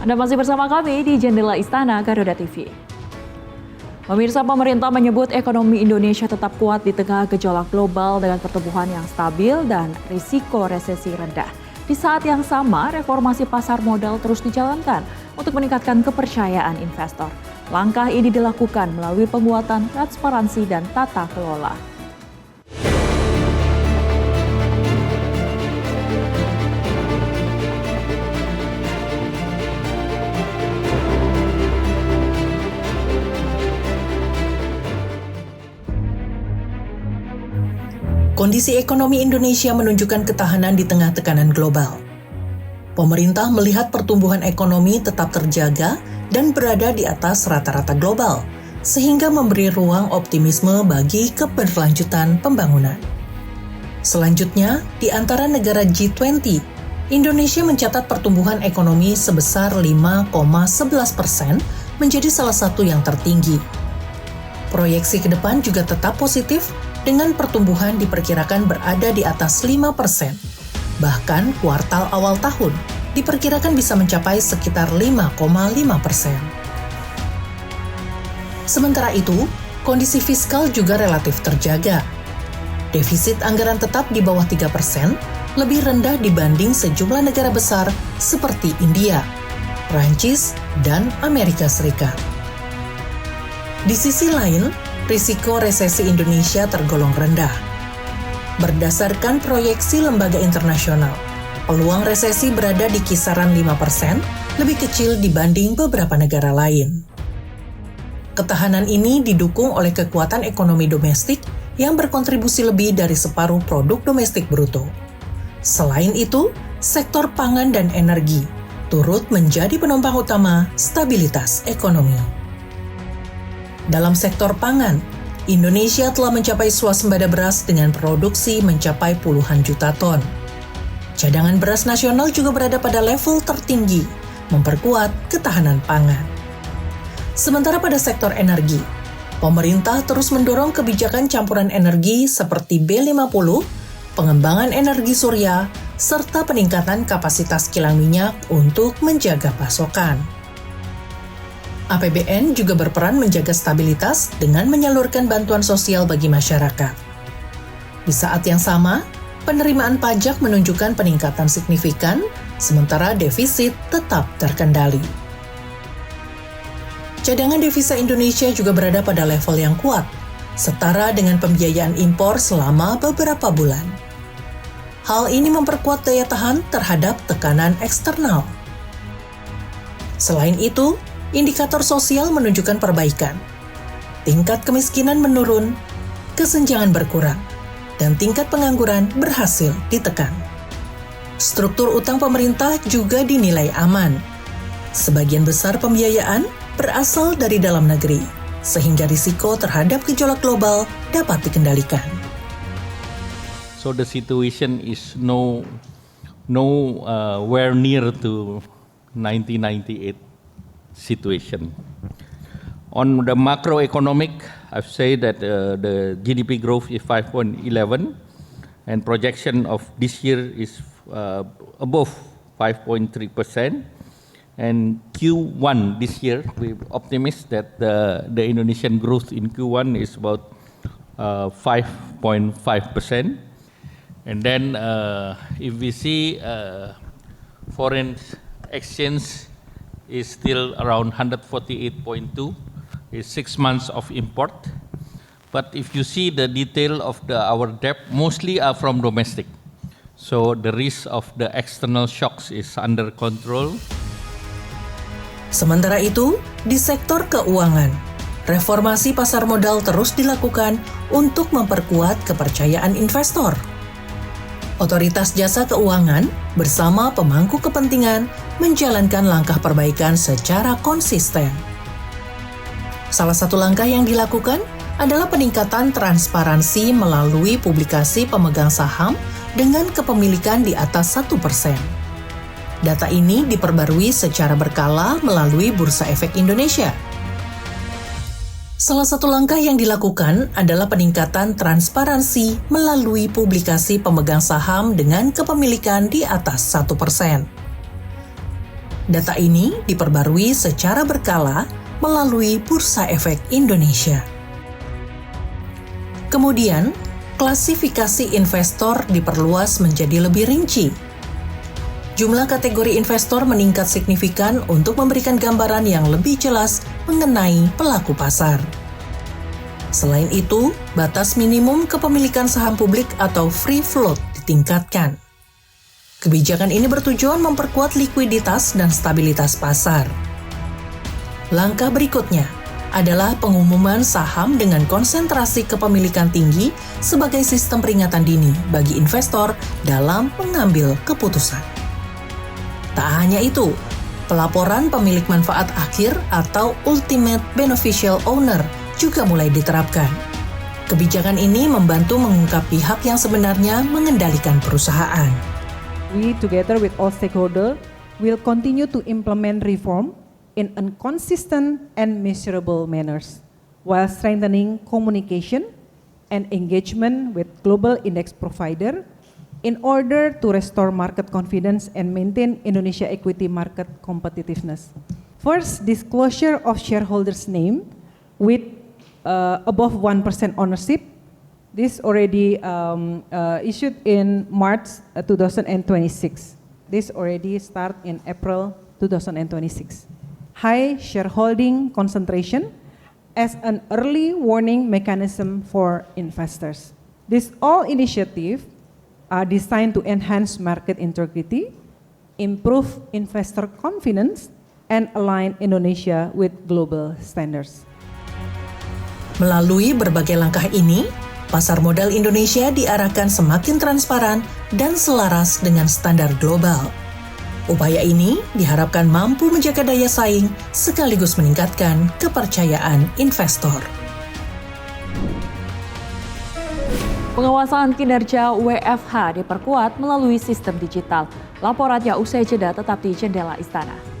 Anda masih bersama kami di Jendela Istana Garuda TV. Pemirsa, pemerintah menyebut ekonomi Indonesia tetap kuat di tengah gejolak global dengan pertumbuhan yang stabil dan risiko resesi rendah. Di saat yang sama, reformasi pasar modal terus dijalankan untuk meningkatkan kepercayaan investor. Langkah ini dilakukan melalui penguatan transparansi dan tata kelola. Kondisi ekonomi Indonesia menunjukkan ketahanan di tengah tekanan global. Pemerintah melihat pertumbuhan ekonomi tetap terjaga dan berada di atas rata-rata global, sehingga memberi ruang optimisme bagi keberlanjutan pembangunan. Selanjutnya, di antara negara G20, Indonesia mencatat pertumbuhan ekonomi sebesar 5,11%, menjadi salah satu yang tertinggi. Proyeksi ke depan juga tetap positif, dengan pertumbuhan diperkirakan berada di atas 5%. Bahkan kuartal awal tahun diperkirakan bisa mencapai sekitar 5,5%. Sementara itu, kondisi fiskal juga relatif terjaga. Defisit anggaran tetap di bawah 3%, lebih rendah dibanding sejumlah negara besar seperti India, Prancis, dan Amerika Serikat. Di sisi lain, risiko resesi Indonesia tergolong rendah. Berdasarkan proyeksi lembaga internasional, peluang resesi berada di kisaran 5%, lebih kecil dibanding beberapa negara lain. Ketahanan ini didukung oleh kekuatan ekonomi domestik yang berkontribusi lebih dari separuh produk domestik bruto. Selain itu, sektor pangan dan energi turut menjadi penopang utama stabilitas ekonomi. Dalam sektor pangan, Indonesia telah mencapai swasembada beras dengan produksi mencapai puluhan juta ton. Cadangan beras nasional juga berada pada level tertinggi, memperkuat ketahanan pangan. Sementara pada sektor energi, pemerintah terus mendorong kebijakan campuran energi seperti B50, pengembangan energi surya, serta peningkatan kapasitas kilang minyak untuk menjaga pasokan. APBN juga berperan menjaga stabilitas dengan menyalurkan bantuan sosial bagi masyarakat. Di saat yang sama, penerimaan pajak menunjukkan peningkatan signifikan, sementara defisit tetap terkendali. Cadangan devisa Indonesia juga berada pada level yang kuat, setara dengan pembiayaan impor selama beberapa bulan. Hal ini memperkuat daya tahan terhadap tekanan eksternal. Selain itu, indikator sosial menunjukkan perbaikan. Tingkat kemiskinan menurun, kesenjangan berkurang, dan tingkat pengangguran berhasil ditekan. Struktur utang pemerintah juga dinilai aman. Sebagian besar pembiayaan berasal dari dalam negeri, sehingga risiko terhadap gejolak global dapat dikendalikan. So the situation is nowhere near to 1998. Situation. On the macroeconomic, I've said that the GDP growth is 5.11 and projection of this year is above 5.3%. And Q1 this year, we're optimistic that the Indonesian growth in Q1 is about 5.5%. And then if we see foreign exchange is still around 148.2, is 6 months of import. But if you see the detail of our debt, mostly are from domestic. So the risk of the external shocks is under control. Sementara itu, di sektor keuangan, reformasi pasar modal terus dilakukan untuk memperkuat kepercayaan investor. Otoritas Jasa Keuangan bersama pemangku kepentingan menjalankan langkah perbaikan secara konsisten. Salah satu langkah yang dilakukan adalah peningkatan transparansi melalui publikasi pemegang saham dengan kepemilikan di atas 1%. Data ini diperbarui secara berkala melalui Bursa Efek Indonesia. Salah satu langkah yang dilakukan adalah peningkatan transparansi melalui publikasi pemegang saham dengan kepemilikan di atas 1%. Data ini diperbarui secara berkala melalui Bursa Efek Indonesia. Kemudian, klasifikasi investor diperluas menjadi lebih rinci. Jumlah kategori investor meningkat signifikan untuk memberikan gambaran yang lebih jelas mengenai pelaku pasar. Selain itu, batas minimum kepemilikan saham publik atau free float ditingkatkan. Kebijakan ini bertujuan memperkuat likuiditas dan stabilitas pasar. Langkah berikutnya adalah pengumuman saham dengan konsentrasi kepemilikan tinggi sebagai sistem peringatan dini bagi investor dalam mengambil keputusan. Tak hanya itu, pelaporan pemilik manfaat akhir atau ultimate beneficial owner juga mulai diterapkan. Kebijakan ini membantu mengungkap pihak yang sebenarnya mengendalikan perusahaan. We, together with all stakeholders, will continue to implement reform in a consistent and measurable manners, while strengthening communication and engagement with global index provider in order to restore market confidence and maintain Indonesia equity market competitiveness. First, disclosure of shareholders' name with above 1% ownership. This already issued in March 2026. This already start in April 2026. High shareholding concentration as an early warning mechanism for investors. These all initiatives are designed to enhance market integrity, improve investor confidence, and align Indonesia with global standards. Melalui berbagai langkah ini, pasar modal Indonesia diarahkan semakin transparan dan selaras dengan standar global. Upaya ini diharapkan mampu menjaga daya saing sekaligus meningkatkan kepercayaan investor. Pengawasan kinerja WFH diperkuat melalui sistem digital. Laporannya usai jeda tetap di Jendela Istana.